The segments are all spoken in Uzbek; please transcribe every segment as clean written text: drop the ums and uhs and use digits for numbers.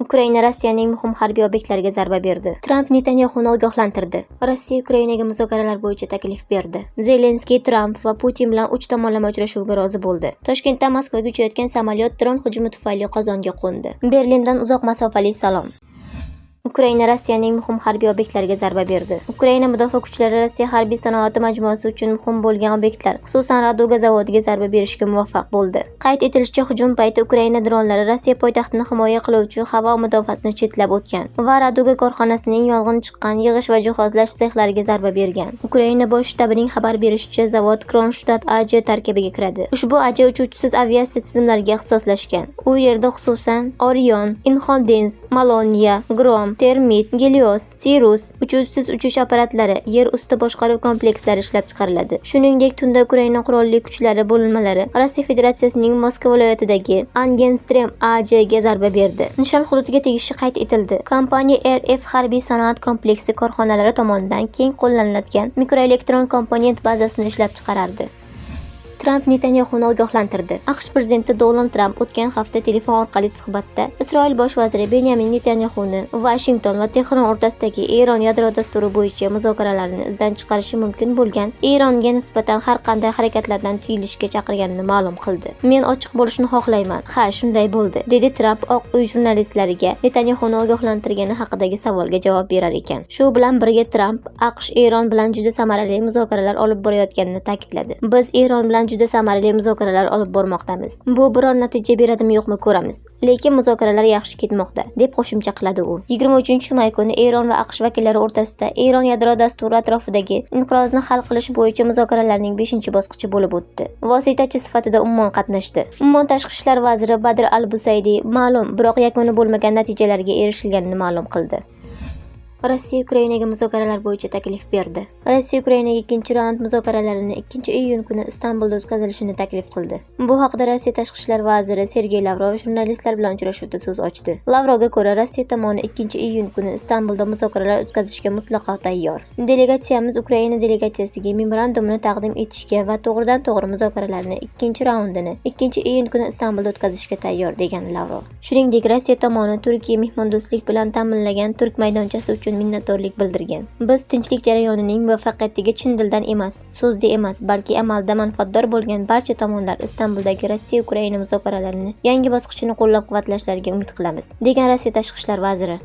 Ukraina Rossiyaning muhim harbiy obyektlariga zarba berdi. Tramp Netanyahuni ogohlantirdi. Rossiya Ukrainaga muzokaralar bo'yicha taklif berdi. Zelenskiy Tramp va Putin bilan 3 tomonlama uchrashuvga rozi bo'ldi. Toshkentdan Moskvaga uchayotgan samolyot dron hujumi tufayli Qozonga qo'ndi. Berlindan uzoq masofali salom. Ukraina Rossiyaning muhim harbiy obyektlariga zarba berdi. Ukraina mudofaa kuchlari Rossiya harbiy sanoati majmuasi uchun muhim bo'lgan obyektlar, xususan Raduga zavodiga zarba berishga muvaffaq bo'ldi. Qayd etilishicha, hujum payti Ukraina dronlari Rossiya poytaxtini himoya qiluvchi havo mudofaasini chetlab o'tgan va Raduga korxonasining yong'in chiqqan yig'ish va jihozlash sexlariga zarba bergan. Ukraina bosh shtabining xabar berishicha, zavod Kronstadt AJ tarkibiga kiradi. Ushbu AJ uchuvchisiz aviatsiya tizimlariga ixtisoslashgan. U yerda xususan Orion, Inhondens, Maloniya, Grom, Termit, Gelios, Sirus uchuvchisiz uchish apparatlari, yer usti boshqaruv komplekslari ishlab chiqariladi. Shuningdek, tunda Ukraina qurolli kuchlari bo'linmalari Rossiya Federatsiyasining Moskva viloyatidagi Angenstrem AJ ga zarba berdi. Nishon hududiga tegishi qayd etildi. Kompaniya RF harbiy sanoat kompleksi korxonalari tomonidan keng qo'llaniladigan mikroelektron komponent bazasini ishlab chiqarardi. Tramp Netanyahuni ogohlantirdi. AQSh prezidenti Donald Tramp o'tgan hafta telefon orqali suhbatda Isroil bosh vaziri Benyamin Netanyahuni Vashington va Tehron o'rtasidagi Eron yadro dasturi bo'yicha muzokaralarni izdan chiqarishi mumkin bo'lgan Eronga nisbatan har qanday harakatlardan tiyilishga chaqirganini ma'lum qildi. Men ochiq bo'lishni xohlayman. Ha, shunday bo'ldi, dedi Tramp Oq uy jurnalistlariga Netanyahuni ogohlantirgani haqidagi savolga javob berar ekan. Shu bilan birga Tramp AQSh Eron bilan juda samarali muzokaralar olib borayotganini ta'kidladi. Biz Eron bilan juda samarali muzokaralar olib bormoqdamiz. Bu biror natija beradimi yo'qmi ko'ramiz. Lekin muzokaralar yaxshi ketmoqda, deb qo'shimcha qiladi u. 23-may kuni Eron va AQSh vakillari o'rtasida Eron yadro dasturi atrofidagi inqirozni hal qilish bo'yicha muzokaralarning 5-bosqichi bo'lib o'tdi. Vositachi sifatida Ummon qatnashdi. Ummon tashqi ishlar vaziri Badr al-Busaydi ma'lum, biroq yakuni bo'lmagan natijalarga erishilganini ma'lum qildi. Rossiya Ukrainaga muzokaralar bo'yicha taklif berdi. Rossiya Ukrainaga ikkinchi raund muzokaralarini 2-iyun kuni Istanbulda o'tkazilishini taklif qildi. Bu haqda Rossiya tashqi ishlar vaziri Sergey Lavrov jurnalistlar bilan uchrashuvda so'z ochdi. Lavrovga ko'ra, Rossiya tomoni 2-iyun kuni Istanbulda muzokaralar o'tkazishga mutlaqo tayyor. Delegatsiyamiz Ukraina delegatsiyasiga memorandumni taqdim etishga va to'g'ridan-to'g'ri muzokaralarni ikkinchi raundini 2-iyun kuni Istanbulda o'tkazishga tayyor, degan Lavrov. Shuningdek, Rossiya tomoni Turkiya mehmondo'stlik bilan ta'minlagan turk maydonchasi uchun minnatdorlik bildirgan. Biz tinchlik jarayonining muvaffaqiyatiga chin dildan emas, so'zda emas, balki amalda manfaatdor bo'lgan barcha tomonlar Istanbuldagi Rossiya-Ukraina muzokaralarini yangi bosqichini qo'llab-quvvatlashlariga umid qilamiz, degan Rossiya tashqi ishlar vaziri.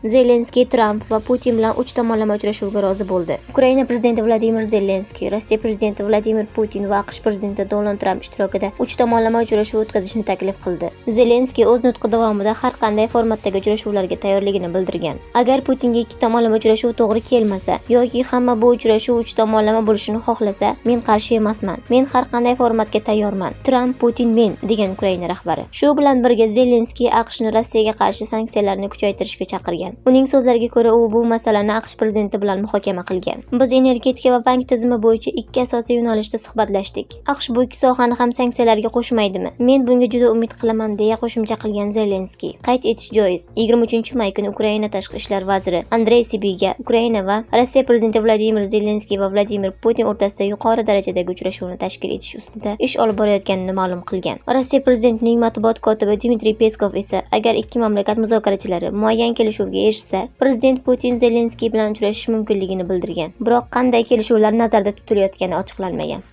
Zelenskiy Tramp va Putin bilan 3 tomonlama uchrashuvga rozi bo'ldi. Ukraina prezidenti Vladimir Zelenskiy, Rossiya prezidenti Vladimir Putin va AQSh prezidenti Donald Tramp ishtirokida 3 tomonlama uchrashuv o'tkazishni taklif qildi. Zelenskiy o'z nutqi davomida har qanday formatdagi uchrashuvlarga tayyorligini bildirgan. Agar Putinga 2 tomonlama uchrashuv to'g'ri kelmasa yoki hamma bu uchrashuv 3 tomonlama bo'lishini xohlasa, men qarshi emasman. Men har qanday formatga tayyorman. Tramp, Putin, men, degan Ukraina rahbari. Shu bilan birga Zelenskiy AQShni Rossiyaga qarshi sanksiyalarni kuchaytirishga chaqirgan. Uning so'zlariga ko'ra, u bu masalani AQSh prezidenti bilan muhokama qilgan. Biz energetika va bank tizimi bo'yicha 2 asosiy yo'nalishda suhbatlashdik. AQSh bu 2 sohani ham sanksiyalarga qo'shmaydimi? Men bunga juda umid qilaman, deya qo'shimcha qilgan Zelenskiy. Qayd etish joiz, 23-may kuni Ukraina tashqi ishlar vaziri Andrey Sibiga Ukraina va Rossiya prezidenti Vladimir Zelenskiy va Vladimir Putin o'rtasida yuqori darajadagi uchrashuvni tashkil etish ustida ish olib borayotganini ma'lum qilgan. Rossiya prezidentining matbuot kotibi Dmitriy Peskov esa, agar ikki mamlakat muzokarachilari muayyan kelishuvga erishsa, prezident Putin Zelenskiy bilan uchrashish mumkinligini bildirgan. Biroq qanday kelishuvlar nazarda tutilayotgani ochiqlanmagan.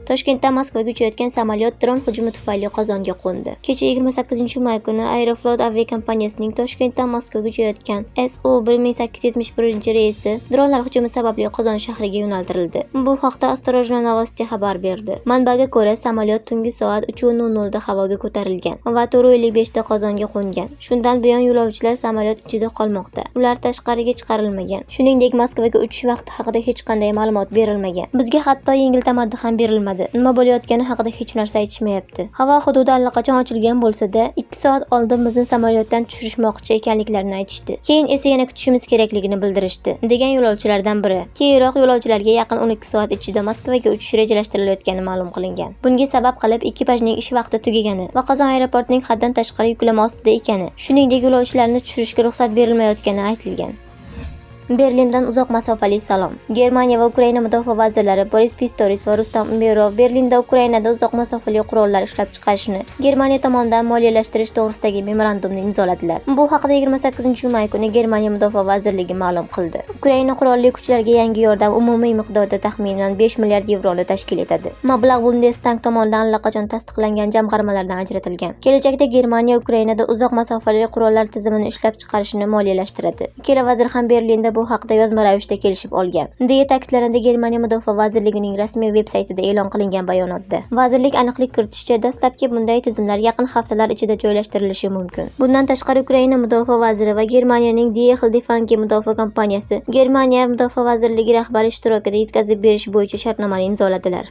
Toshkentdan Moskvaga uchayotgan samolyot dron hujumi tufayli Qozonga qo'ndi. Kecha 28-may kuni Aeroflot aviakompaniyasining Toshkentdan Moskvaga uchayotgan SU-1871 reysi dronlar hujumi sababli Qozon shahriga yo'naltirildi. Bu haqda Осторожно Novosti xabar berdi. Manbaga ko'ra, samolyot tungi soat 3:00 da havoga ko'tarilgan va 4:55 da Qozonga qo'ngan. Shundan buyon yo'lovchilar samolyot ichida qolmoqda. Ular tashqariga chiqarilmagan. Shuningdek, Moskvaga uchish vaqti haqida hech qanday ma'lumot berilmagan. Bizga hatto yengil tamaddi ham berilmadi. Nima bo'layotgani haqida hech narsa aytishmayapti. Havo hududi allaqachon ochilgan bo'lsa-da, 2 soat oldin bizni samolyotdan tushirishmoqchi ekanliklarini aytishdi. Keyin esa yana kutishimiz kerakligini bildirishdi, degan yo'lovchilardan biri. Keyinroq yo'lovchilarga yaqin 12 soat ichida Moskvaga uchish rejalashtirilayotgani ma'lum qilingan. Bunga sabab qilib ekipajning ish vaqti tugagani va Qozon aeroportining haddan tashqari yuklama ostida ekani, shuningdek yo'lovchilarni tushirishga ruxsat berilmayotgani aytilgan. Berlindan uzoq masofali salom. Germaniya va Ukraina mudofaa vazirlari Boris Pistorius va Rustam Umerov Berlinda Ukrainada uzoq masofali qurollar ishlab chiqarishni Germaniya tomonidan moliyalashtirish to'g'risidagi memorandumni imzoladilar. Bu haqida 28-may kuni Germaniya mudofaa vazirligi ma'lum qildi. Ukraina qurolli kuchlariga yangi yordam umumiy miqdorda taxminan 5 milliard yevroni tashkil etadi. Mablag' Bundestag tomonidan allaqachon tasdiqlangan jamg'armalardan ajratilgan. Kelajakda Germaniya Ukrainada uzoq masofali qurollar tizimini ishlab chiqarishni moliyalashtiradi. Ikkala vazir ham Berlinda bu haqda yozma ravishda kelishib olgan, deya ta'kidlanadi Germaniya mudofaa vazirligining rasmiy veb-saytida e'lon qilingan bayonotda. Vazirlik aniqlik kiritishicha, dastlabki bunday tizimlar yaqin haftalar ichida joylashtirilishi mumkin. Bundan tashqari Ukraina mudofaa vaziri va Germaniyaning DL Defense mudofaa kompaniyasi Germaniya mudofaa vazirligi rahbari ishtirokida yetkazib berish bo'yicha shartnomani imzoladilar.